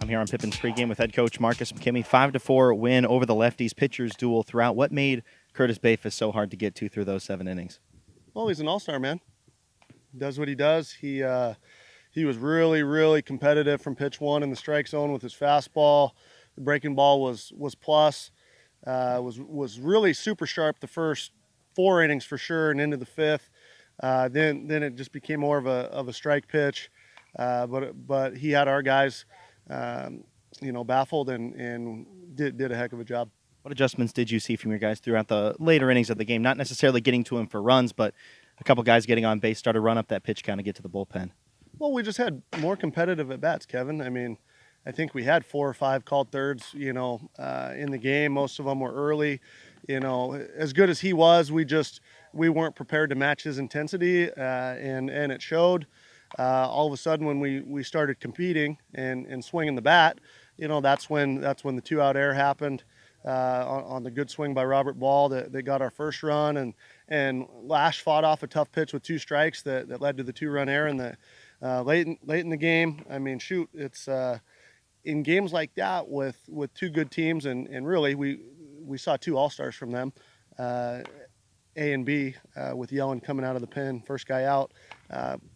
I'm here on Pippins pregame with head coach Marcus McKimmy. 5-4 win over the lefties pitchers duel throughout. What made Curtis Bayfus so hard to get to through those 7 innings? Well, he's an all-star, man. He does what he does. He was really competitive from pitch one in the strike zone with his fastball. The breaking ball was plus. Was really super sharp the first 4 innings for sure, and into the 5th. Then it just became more of a strike pitch. But he had our guys, baffled and did a heck of a job. What adjustments did you see from your guys throughout the later innings of the game? Not necessarily getting to him for runs, but a couple guys getting on base, started to run up that pitch count and get to the bullpen. Well, we just had more competitive at bats, Kevin. I mean, I think we had 4 or 5 called thirds, in the game. Most of them were early. As good as he was, we weren't prepared to match his intensity, and it showed. All of a sudden, when we started competing and swinging the bat, that's when the 2-out error happened on the good swing by Robert Ball that got our first run, and Lash fought off a tough pitch with 2 strikes that led to the 2-run error in the late in the game. I mean, shoot, it's in games like that with 2 good teams, and really we saw 2 all-stars from them, A and B, with Yellen coming out of the pen, first guy out.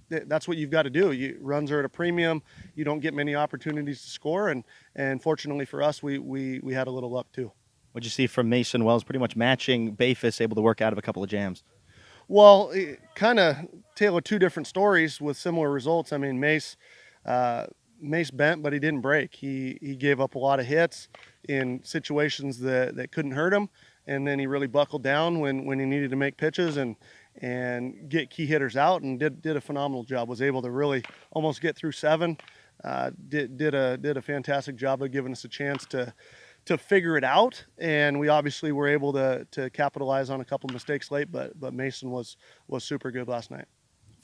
That's what you've got to do. Runs are at a premium. You don't get many opportunities to score, and fortunately for us, we had a little luck too. What'd you see from Mason Wells, pretty much matching Bayfus, able to work out of a couple of jams? Well, kind of tale of 2 different stories with similar results. I mean, Mace bent, but he didn't break. He gave up a lot of hits in situations that couldn't hurt him, and then he really buckled down when he needed to make pitches and get key hitters out, and did a phenomenal job. Was able to really almost get through 7. Did a fantastic job of giving us a chance to figure it out, and we obviously were able to capitalize on a couple mistakes late, but Mason was super good last night.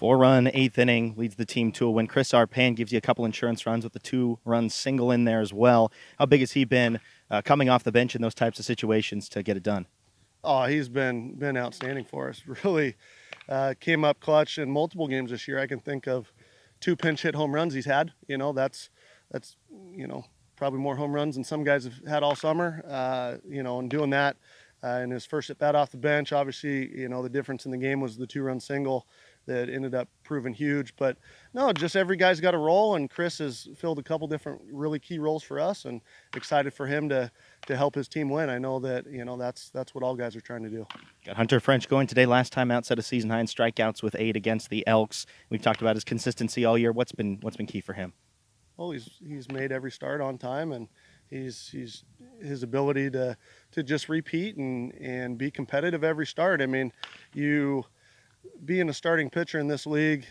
4-run 8th inning leads the team to a win. Chris Arpan gives you a couple insurance runs with the 2-run single in there as well. How big has he been coming off the bench in those types of situations to get it done? Oh, he's been outstanding for us. Really came up clutch in multiple games this year. I can think of 2 pinch hit home runs he's had. That's probably more home runs than some guys have had all summer. And doing that in his first at bat off the bench, obviously, the difference in the game was the 2-run single that ended up proving huge. But no, just every guy's got a role, and Chris has filled a couple different really key roles for us, and excited for him to help his team win. I know that that's what all guys are trying to do. Got Hunter French going today. Last time out, set a season high in strikeouts with 8 against the Elks. We've talked about his consistency all year. What's been key for him? Well, he's made every start on time, and he's his ability to just repeat and be competitive every start. I mean, being a starting pitcher in this league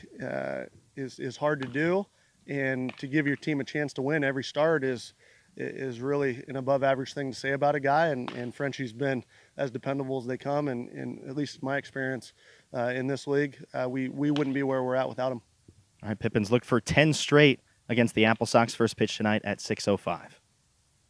is hard to do, and to give your team a chance to win every start is really an above average thing to say about a guy, and Frenchie's been as dependable as they come, and at least my experience in this league, we wouldn't be where we're at without him. All right, Pippins, look for 10 straight against the AppleSox. First pitch tonight at 6:05.